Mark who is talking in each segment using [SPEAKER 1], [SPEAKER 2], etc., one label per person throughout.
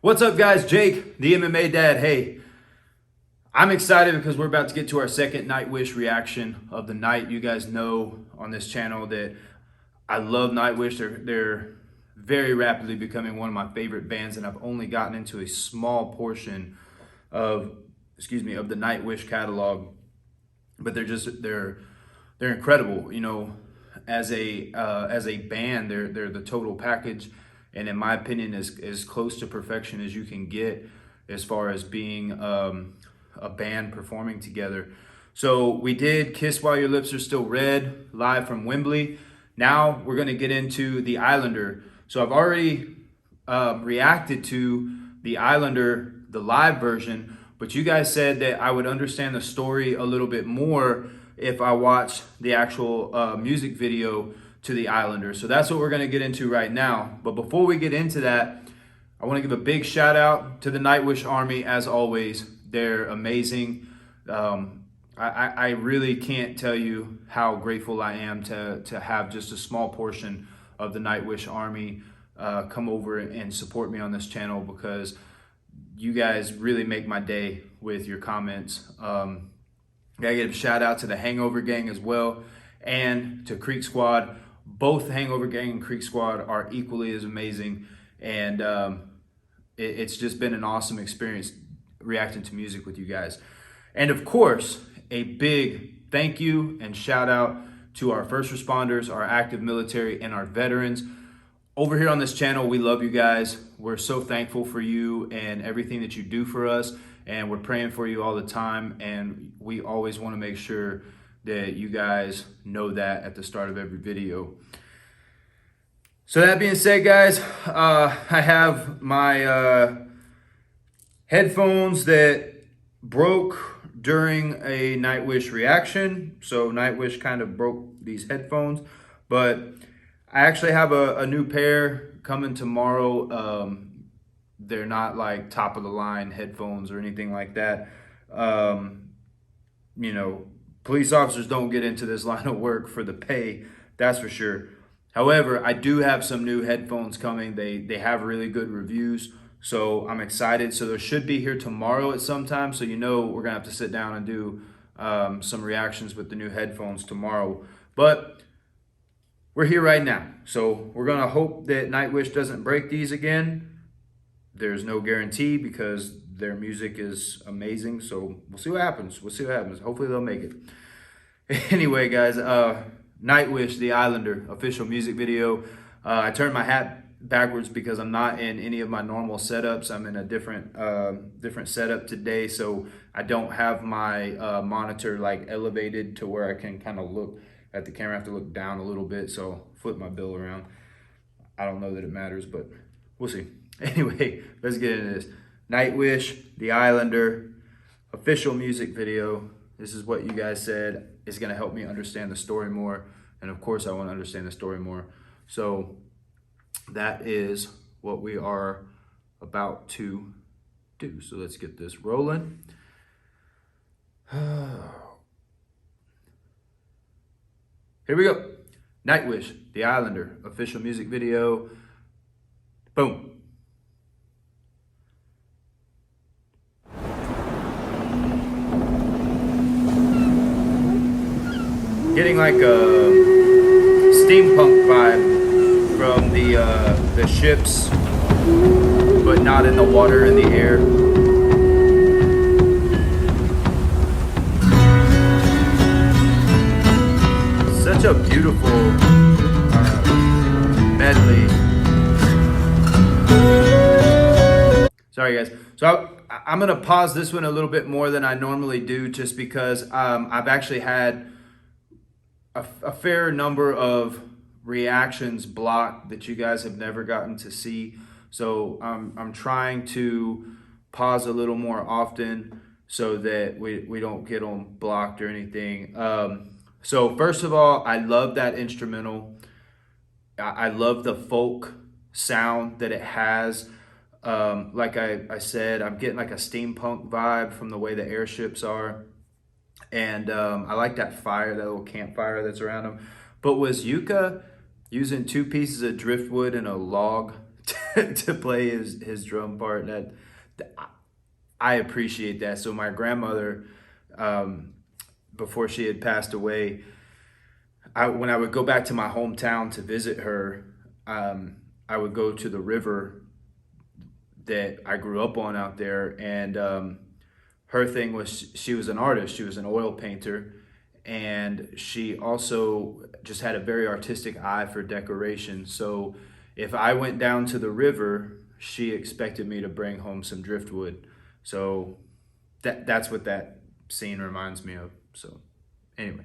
[SPEAKER 1] What's up, guys? Jake, the MMA dad. Hey, I'm excited because we're about to get to our second NightWish reaction of the night. You guys know on this channel that I love NightWish. They're very rapidly becoming one of my favorite bands, and I've only gotten into a small portion of the NightWish catalog. But they're incredible. You know, as a band, they're the total package. And in my opinion, as close to perfection as you can get as far as being a band performing together. So we did Kiss While Your Lips Are Still Red live from Wembley. Now we're going to get into The Islander. So I've already reacted to The Islander, the live version, but you guys said that I would understand the story a little bit more if I watched the actual music video to The Islander. So that's what we're going to get into right now. But before we get into that, I want to give a big shout out to the NightWish Army. As always, they're amazing. I really can't tell you how grateful I am to have just a small portion of the NightWish Army come over and support me on this channel, because you guys really make my day with your comments. Gotta give a shout out to the Hangover Gang as well, and to Creek Squad. Both Hangover Gang and Creek Squad are equally as amazing, and it's just been an awesome experience reacting to music with you guys. And of course, a big thank you and shout out to our first responders, our active military, and our veterans. Over here on this channel, we love you guys. We're so thankful for you and everything that you do for us, and we're praying for you all the time, and we always want to make sure that you guys know that at the start of every video. So that being said, guys, I have my headphones that broke during a NightWish reaction. So NightWish kind of broke these headphones, but I actually have a new pair coming tomorrow. They're not like top of the line headphones or anything like that. You know, police officers don't get into this line of work for the pay, that's for sure. However, I do have some new headphones coming. They have really good reviews, so I'm excited. So they should be here tomorrow at some time. So you know we're gonna have to sit down and do some reactions with the new headphones tomorrow. But we're here right now, so we're gonna hope that NightWish doesn't break these again. There's no guarantee because their music is amazing, so we'll see what happens. Hopefully they'll make it. Anyway, guys, NightWish, The Islander, official music video. I turned my hat backwards because I'm not in any of my normal setups. I'm in a different setup today, so I don't have my monitor like elevated to where I can kind of look at the camera. I have to look down a little bit, so I'll flip my bill around. I don't know that it matters, but we'll see. Anyway, let's get into this. NightWish, The Islander, official music video. This is what you guys said is going to help me understand the story more. And of course, I want to understand the story more. So that is what we are about to do. So let's get this rolling. Here we go. NightWish, The Islander, official music video. Boom. Getting like a steampunk vibe from the ships, but not in the water, in the air. Such a beautiful medley. Sorry, guys. So I'm gonna pause this one a little bit more than I normally do, just because I've actually had a fair number of reactions blocked that you guys have never gotten to see. So I'm trying to pause a little more often so that we don't get them blocked or anything. So first of all, I love that instrumental. I love the folk sound that it has. Like I said, I'm getting like a steampunk vibe from the way the airships are. And I like that fire, that little campfire that's around them. But was Yuka using 2 pieces of driftwood and a log to play his drum part. I appreciate that. So my grandmother, before she had passed away, when I would go back to my hometown to visit her, I would go to the river that I grew up on out there, and her thing was she was an artist. She was an oil painter, and she also just had a very artistic eye for decoration. So if I went down to the river, she expected me to bring home some driftwood. So that's what that scene reminds me of. So anyway.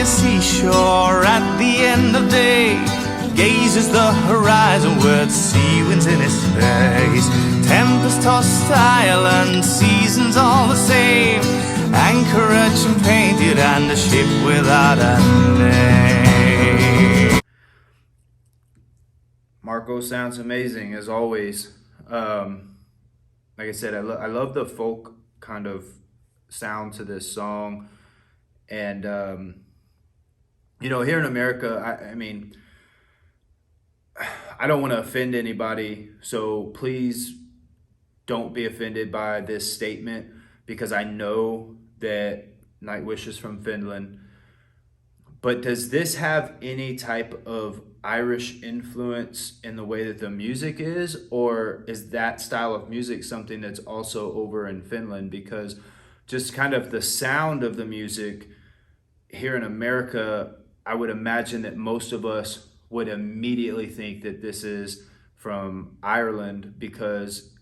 [SPEAKER 2] Seashore at the end of day gazes the horizon with sea winds in his face. Tempest tossed island, seasons all the same. Anchorage and painted and a ship without a name.
[SPEAKER 1] Marco sounds amazing as always. Like I said, I love the folk kind of sound to this song, and here in America, I mean, I don't want to offend anybody, so please don't be offended by this statement, because I know that NightWish is from Finland. But does this have any type of Irish influence in the way that the music is, or is that style of music something that's also over in Finland? Because just kind of the sound of the music here in America, I would imagine that most of us would immediately think that this is from Ireland, because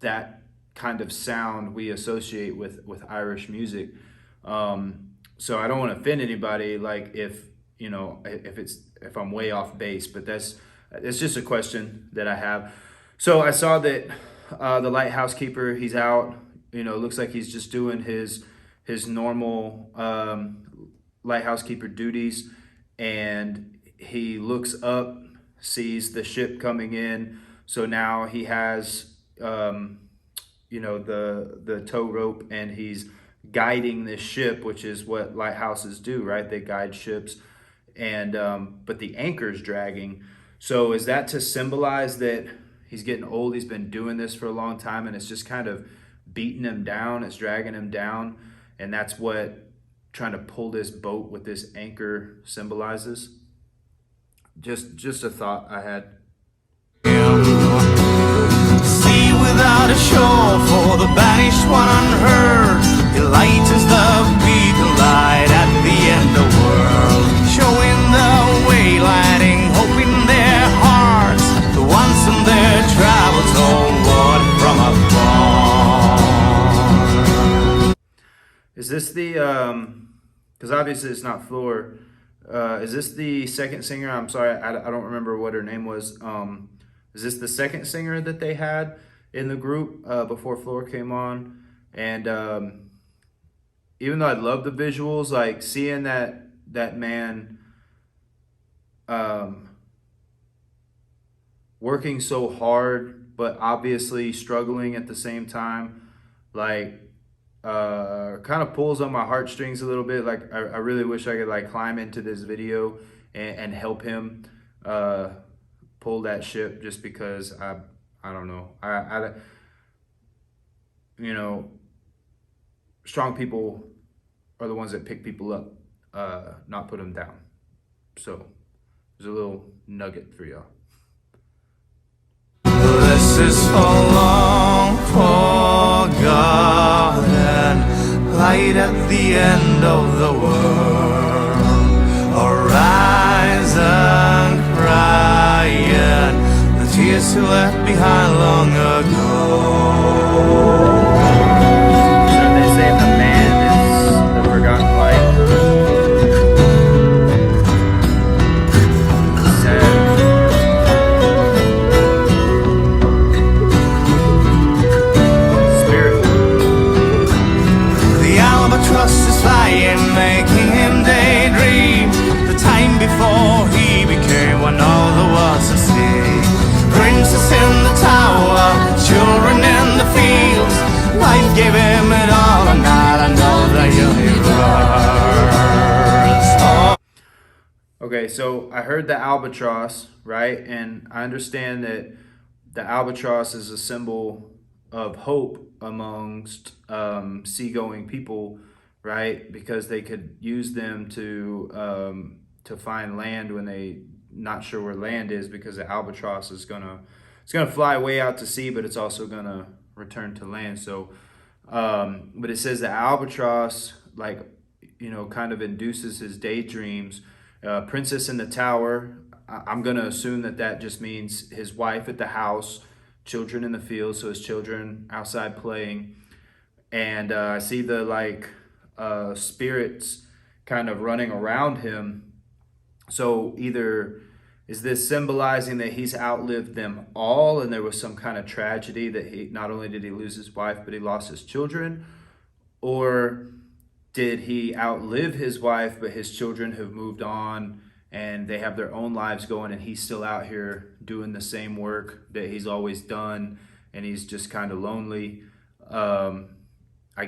[SPEAKER 1] that kind of sound we associate with Irish music. So I don't want to offend anybody, like if I'm way off base, but it's just a question that I have. So I saw that the lighthouse keeper, he's out. Looks like he's just doing his normal lighthouse keeper duties, and he looks up, sees the ship coming in. So now he has the tow rope, and he's guiding this ship, which is what lighthouses do, right? They guide ships, and but the anchor's dragging. So is that to symbolize that he's getting old? He's been doing this for a long time, and it's just kind of beating him down. It's dragging him down, and that's what trying to pull this boat with this anchor symbolizes. Just a thought I had.
[SPEAKER 2] Sea without a shore for the banished one unheard. Your light is the beacon light at the end of the world, showing the way, lighting hope in their hearts, the ones in their travels homeward from afar.
[SPEAKER 1] Is this the because obviously it's not Floor, is this the second singer? I'm sorry, I don't remember what her name was. Is this the second singer that they had in the group before Floor came on? And even though I love the visuals, like seeing that man working so hard, but obviously struggling at the same time, like kind of pulls on my heartstrings a little bit. Like I really wish I could like climb into this video and help him pull that ship, just because I don't know, I strong people are the ones that pick people up, not put them down. So there's a little nugget for y'all.
[SPEAKER 2] This is for long forgotten, light at the end of the world, horizon crying, the tears you left behind long ago.
[SPEAKER 1] So they say the man is the forgotten light. Sad. Okay, so I heard the albatross, right? And I understand that the albatross is a symbol of hope amongst seagoing people, right? Because they could use them to find land when they not sure where land is, because the albatross is gonna it's gonna fly way out to sea, but it's also gonna return to land. So, but it says the albatross, like, kind of induces his daydreams. Princess in the Tower, I'm going to assume that that just means his wife at the house, children in the field, so his children outside playing. And I see the spirits kind of running around him. So either is this symbolizing that he's outlived them all and there was some kind of tragedy that he not only did he lose his wife, but he lost his children? Or did he outlive his wife, but his children have moved on and they have their own lives going, and he's still out here doing the same work that he's always done, and he's just kind of lonely? I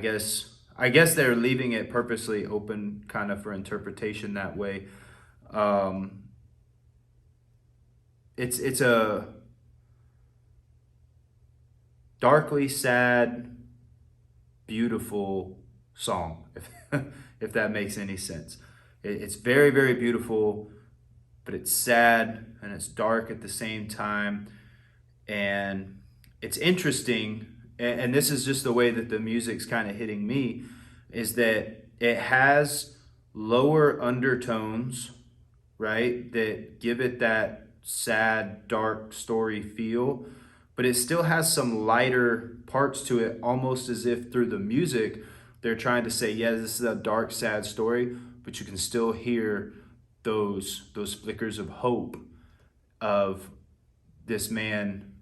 [SPEAKER 1] guess they're leaving it purposely open, kind of for interpretation that way. It's a darkly sad, beautiful song, if that makes any sense. It's very, very beautiful, but it's sad and it's dark at the same time. And it's interesting, and this is just the way that the music's kind of hitting me, is that it has lower undertones, right, that give it that sad, dark story feel, but it still has some lighter parts to it, almost as if through the music they're trying to say, yeah, this is a dark, sad story, but you can still hear those flickers of hope of this man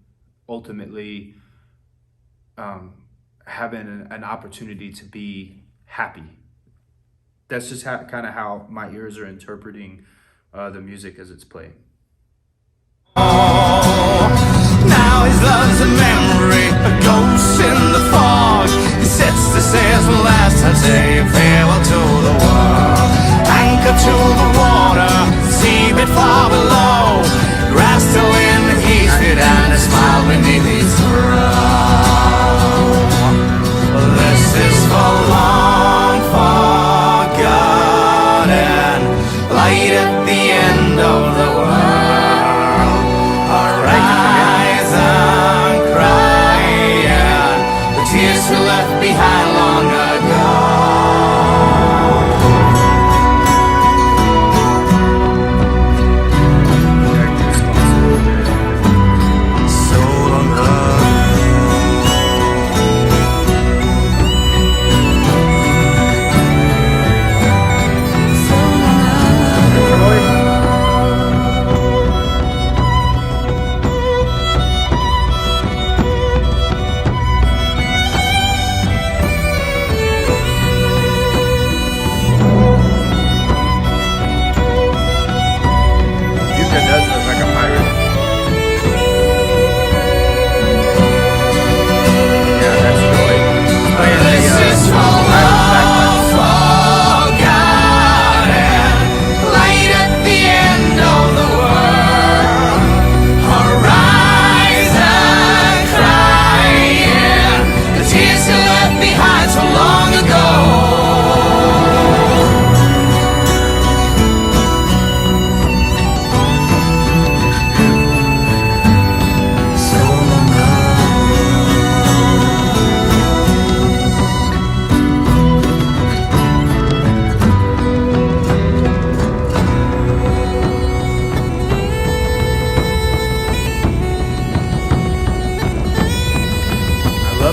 [SPEAKER 1] ultimately having an opportunity to be happy. That's just kind of how my ears are interpreting the music as it's playing.
[SPEAKER 2] Now his love's a memory, a ghost in the fog. He sets the sails for last time, saying farewell to the world. Anchor to the water, seabed far below. Grass till in the heat, and a smile beneath his brow. This is for long forgotten, light at the end of the world. Left behind long ago. So long ago.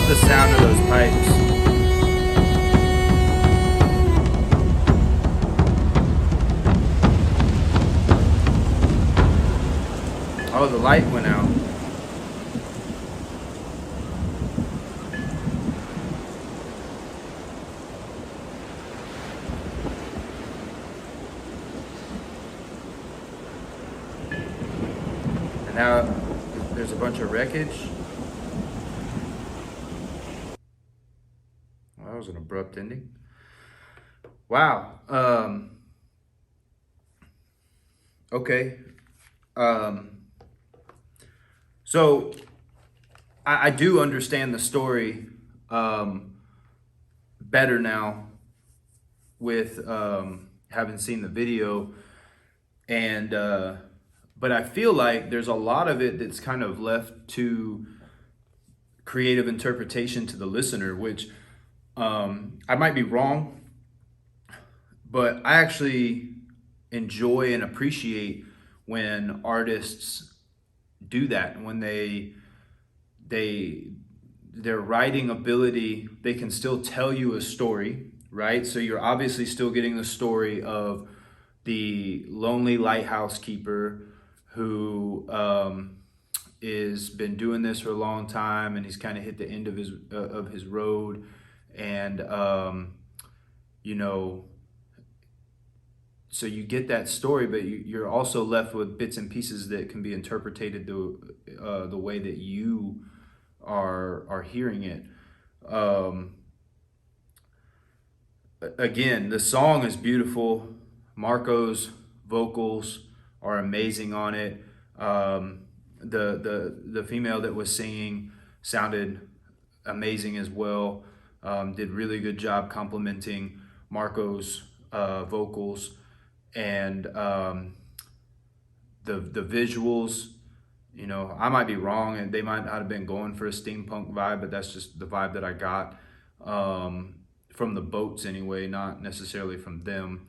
[SPEAKER 1] The sound of those pipes. Oh, the light went out. And now there's a bunch of wreckage. That was an abrupt ending. Wow. Okay. Um, so I do understand the story better now with having seen the video, and but I feel like there's a lot of it that's kind of left to creative interpretation to the listener, which I might be wrong, but I actually enjoy and appreciate when artists do that, when they their writing ability, they can still tell you a story, right? So you're obviously still getting the story of the lonely lighthouse keeper who is been doing this for a long time, and he's kind of hit the end of his road, and you know, so you get that story, but you're also left with bits and pieces that can be interpreted the way that you are hearing it. Um, Again, the song is beautiful. Marco's vocals are amazing on it. The female that was singing sounded amazing as well. Did really good job complimenting Marco's vocals, and the visuals. You know, I might be wrong, and they might not have been going for a steampunk vibe, but that's just the vibe that I got from the boats anyway, not necessarily from them.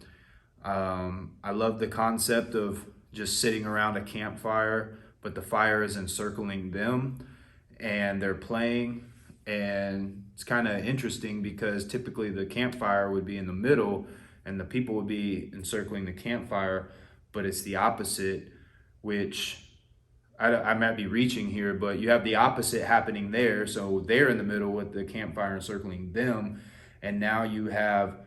[SPEAKER 1] I love the concept of just sitting around a campfire, but the fire is encircling them, and they're playing. And it's kind of interesting because typically the campfire would be in the middle and the people would be encircling the campfire, but it's the opposite, which I might be reaching here, but you have the opposite happening there. So they're in the middle with the campfire encircling them. And now you have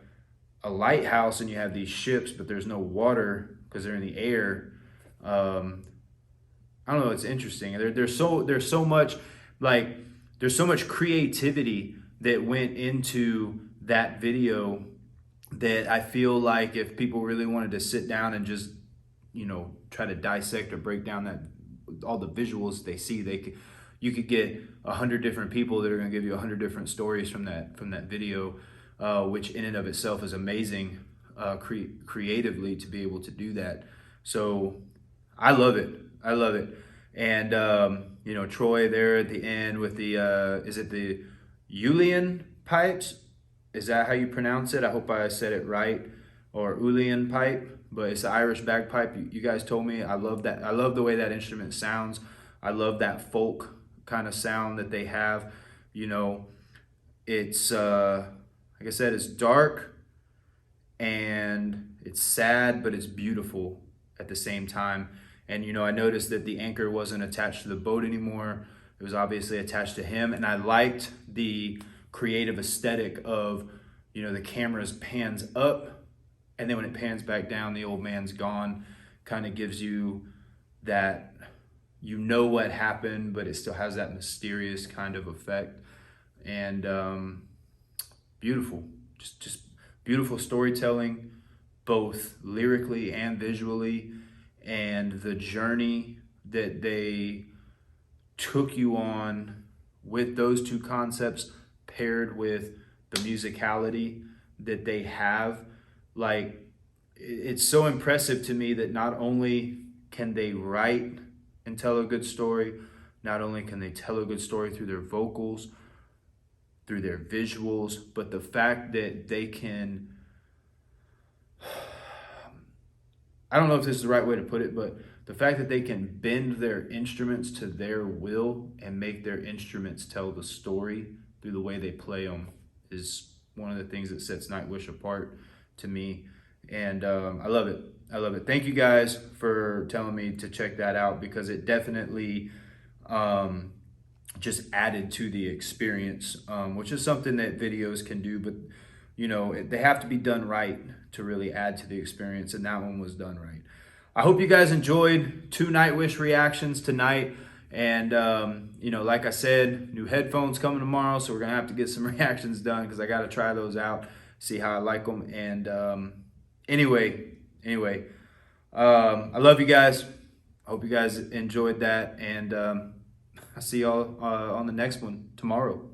[SPEAKER 1] a lighthouse and you have these ships, but there's no water because they're in the air. I don't know. It's interesting. There's so much, like, there's so much creativity that went into that video that I feel like if people really wanted to sit down and just, try to dissect or break down that all the visuals they see, you could get 100 different people that are going to give you 100 different stories from that video, which in and of itself is amazing creatively to be able to do that. So I love it. And Troy there at the end with the is it the Uilleann pipes? Is that how you pronounce it? I hope I said it right. Or Uilleann pipe, but it's the Irish bagpipe. You guys told me. I love that. I love the way that instrument sounds. I love that folk kind of sound that they have. It's like I said, it's dark and it's sad, but it's beautiful at the same time. And I noticed that the anchor wasn't attached to the boat anymore. It was obviously attached to him, and I liked the creative aesthetic of the camera's pans up, and then when it pans back down, the old man's gone. Kind of gives you that, what happened, but it still has that mysterious kind of effect. And beautiful, just beautiful storytelling, both lyrically and visually, and the journey that they took you on with those two concepts paired with the musicality that they have. Like, it's so impressive to me that not only can they write and tell a good story, not only can they tell a good story through their vocals, through their visuals, but the fact that they can, I don't know if this is the right way to put it, but the fact that they can bend their instruments to their will and make their instruments tell the story through the way they play them is one of the things that sets NightWish apart to me. And I love it. Thank you guys for telling me to check that out, because it definitely just added to the experience, which is something that videos can do, but they have to be done right to really add to the experience, and that one was done right. I hope you guys enjoyed 2 NightWish reactions tonight. And like I said, new headphones coming tomorrow, so we're gonna have to get some reactions done because I got to try those out, see how I like them. And anyway, I love you guys. I hope you guys enjoyed that, and I'll see y'all on the next one tomorrow.